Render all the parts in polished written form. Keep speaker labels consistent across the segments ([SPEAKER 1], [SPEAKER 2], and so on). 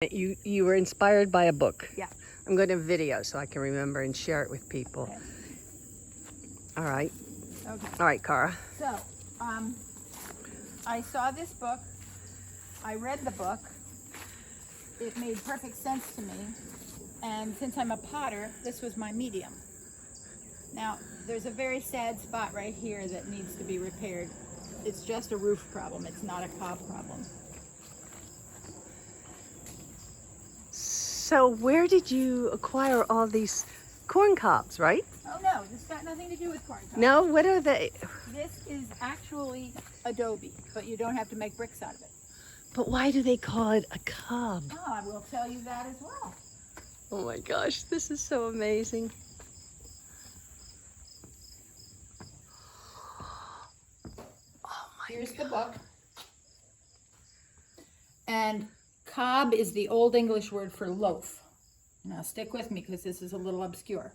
[SPEAKER 1] You were inspired by a book.
[SPEAKER 2] Yeah.
[SPEAKER 1] I'm going to video so I can remember and share it with people.
[SPEAKER 2] Okay.
[SPEAKER 1] All right.
[SPEAKER 2] Okay.
[SPEAKER 1] All right, Cara.
[SPEAKER 2] So, I saw this book. I read the book. It made perfect sense to me. And since I'm a potter, this was my medium. Now, there's a very sad spot right here that needs to be repaired. It's just a roof problem. It's not a cob problem.
[SPEAKER 1] So where did you acquire all these corn cobs, right?
[SPEAKER 2] Oh no, this got nothing to do with corn cobs.
[SPEAKER 1] No? What are they?
[SPEAKER 2] This is actually adobe, but you don't have to make bricks out of it.
[SPEAKER 1] But why do they call it a cob?
[SPEAKER 2] Oh, I will tell you that as well.
[SPEAKER 1] Oh my gosh, this is so amazing. Oh my
[SPEAKER 2] Here's the book. And cob is the Old English word for loaf. Now stick with me because this is a little obscure.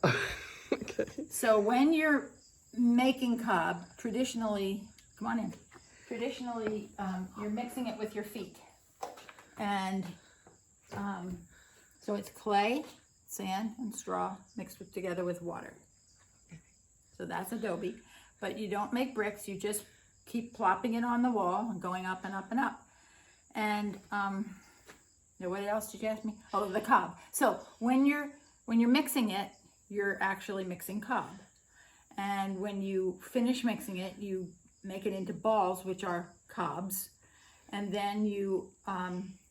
[SPEAKER 1] Okay.
[SPEAKER 2] So when you're making cob, traditionally, come on in, traditionally you're mixing it with your feet. And so it's clay, sand, and straw mixed together with water. So that's adobe. But you don't make bricks, you just keep plopping it on the wall and going up and up and up. And what else did you ask me? Oh, the cob. So when you're mixing it, you're actually mixing cob. And when you finish mixing it, you make it into balls, which are cobs. And then you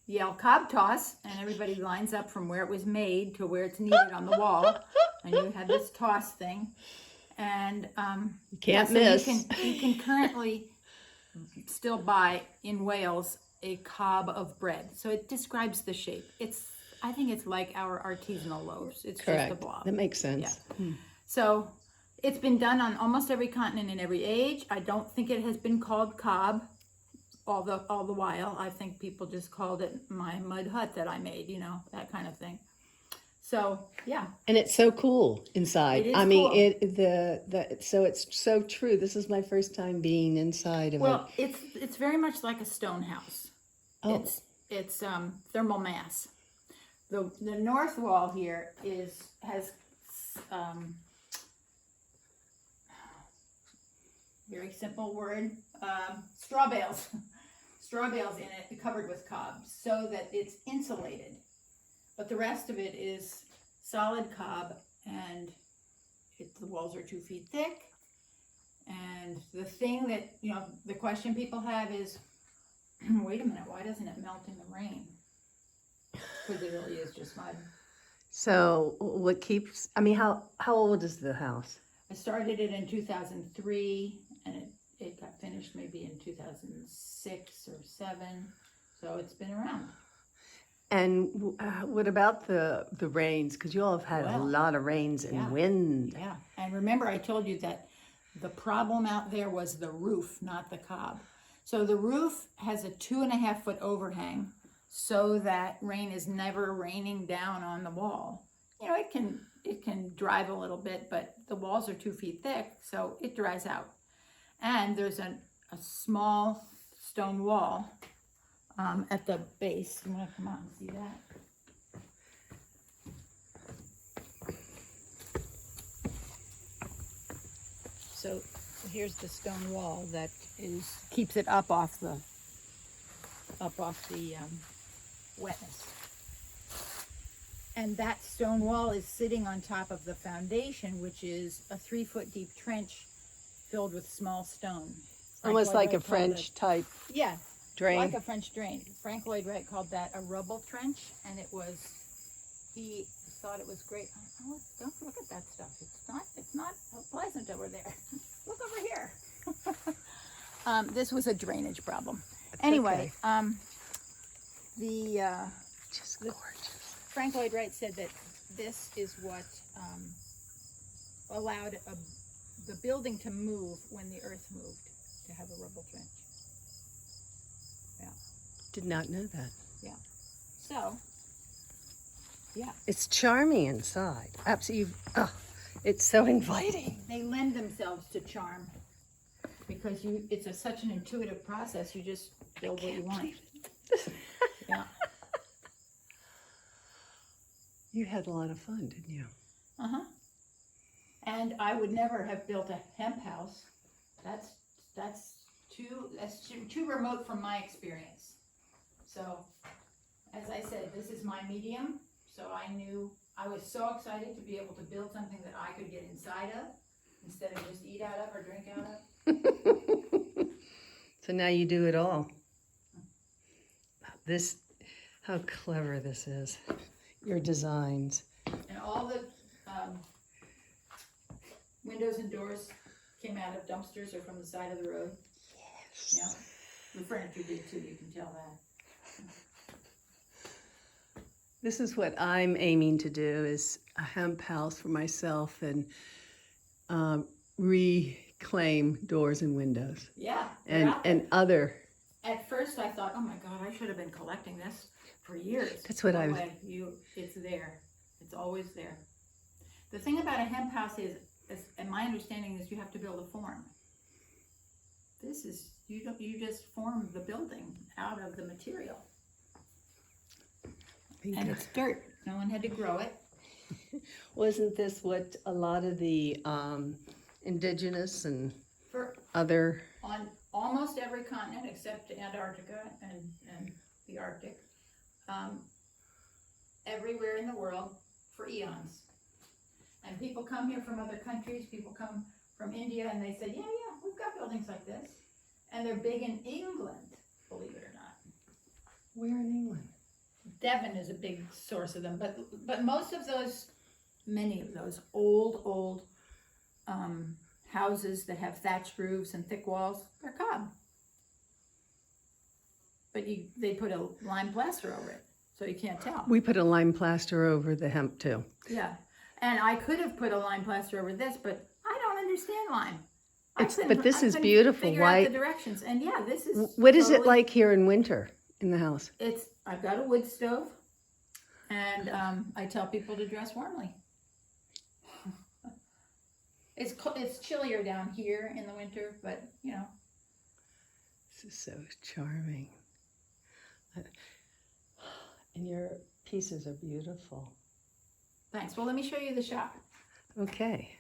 [SPEAKER 2] yell cob toss, and everybody lines up from where it was made to where it's needed on the wall. And you have this toss thing. And
[SPEAKER 1] you can't
[SPEAKER 2] miss. You can currently still buy in Wales a cob of bread. So it describes the shape. I think it's like our artisanal loaves. It's
[SPEAKER 1] Correct.
[SPEAKER 2] just a blob.
[SPEAKER 1] That makes sense.
[SPEAKER 2] Yeah. So it's been done on almost every continent in every age. I don't think it has been called cob all the while. I think people just called it my mud hut that I made, that kind of thing. So yeah.
[SPEAKER 1] And it's so cool inside.
[SPEAKER 2] It is
[SPEAKER 1] I mean,
[SPEAKER 2] cool.
[SPEAKER 1] So it's so true. This is my first time being inside of it.
[SPEAKER 2] Well, it's very much like a stone house.
[SPEAKER 1] Oh.
[SPEAKER 2] It's thermal mass. The north wall here has very simple word, straw bales. Straw bales in it covered with cobs so that it's insulated. But the rest of it is solid cob, and the walls are 2 feet thick. And the thing that, the question people have is, wait a minute, why doesn't it melt in the rain? Because it really is just mud.
[SPEAKER 1] So what keeps, how old is the house?
[SPEAKER 2] I started it in 2003, and it got finished maybe in 2006 or 7. So it's been around.
[SPEAKER 1] And what about the rains? Because you all have had a lot of rains and wind.
[SPEAKER 2] Yeah, and remember I told you that the problem out there was the roof, not the cob. So the roof has a 2.5 foot overhang so that rain is never raining down on the wall. It can drive a little bit, but the walls are 2 feet thick, so it dries out. And there's a small stone wall at the base. You want to come out and see that? So here's the stone wall that keeps it up off the wetness. And that stone wall is sitting on top of the foundation, which is a 3 foot deep trench filled with small stone.
[SPEAKER 1] Almost like a French type drain.
[SPEAKER 2] Like a French drain. Frank Lloyd Wright called that a rubble trench, and he thought it was great. Oh, don't look at that stuff. It's not pleasant over there. Look over here. This was a drainage problem.
[SPEAKER 1] It's
[SPEAKER 2] anyway,
[SPEAKER 1] okay. Just gorgeous.
[SPEAKER 2] Frank Lloyd Wright said that this is what allowed the building to move when the earth moved, to have a rubble trench. Yeah.
[SPEAKER 1] Did not know that.
[SPEAKER 2] Yeah. So, yeah.
[SPEAKER 1] It's charming inside. Absolutely. Oh, it's so inviting.
[SPEAKER 2] They lend themselves to charm because it's such an intuitive process. You just build what you want. Yeah.
[SPEAKER 1] You had a lot of fun, didn't you?
[SPEAKER 2] Uh-huh. And I would never have built a hemp house. That's too remote from my experience. So, as I said, this is my medium. So I was so excited to be able to build something that I could get inside of instead of just eat out of or drink out of.
[SPEAKER 1] So now you do it all. How clever this is. Your designs.
[SPEAKER 2] And all the windows and doors came out of dumpsters or from the side of the road.
[SPEAKER 1] Yes.
[SPEAKER 2] Yeah. The furniture did too, you can tell that.
[SPEAKER 1] This is what I'm aiming to do, is a hemp house for myself and reclaim doors and windows.
[SPEAKER 2] Yeah.
[SPEAKER 1] And other.
[SPEAKER 2] At first I thought, oh my God, I should have been collecting this for years.
[SPEAKER 1] That's what
[SPEAKER 2] It's there. It's always there. The thing about a hemp house is, and my understanding is, you have to build a form. This is, you just form the building out of the material. And it's dirt. No one had to grow it.
[SPEAKER 1] Wasn't this what a lot of the indigenous and
[SPEAKER 2] For
[SPEAKER 1] other...
[SPEAKER 2] on almost every continent except Antarctica and the Arctic, everywhere in the world for eons. And people come here from other countries, people come from India, and they say, yeah, we've got buildings like this. And they're big in England, believe it or not.
[SPEAKER 1] Where in England?
[SPEAKER 2] Devon is a big source of them, but most of those, many of those old houses that have thatched roofs and thick walls, they're Cob. But they put a lime plaster over it, so you can't tell.
[SPEAKER 1] We put a lime plaster over the hemp too.
[SPEAKER 2] Yeah, and I could have put a lime plaster over this, but I don't understand lime.
[SPEAKER 1] But this is beautiful.
[SPEAKER 2] Figure out the directions, and yeah, this is.
[SPEAKER 1] What is it like here in winter in the house?
[SPEAKER 2] I've got a wood stove, and I tell people to dress warmly. It's chillier down here in the winter, but you know.
[SPEAKER 1] This is so charming. And your pieces are beautiful.
[SPEAKER 2] Thanks. Well, let me show you the shop.
[SPEAKER 1] Okay.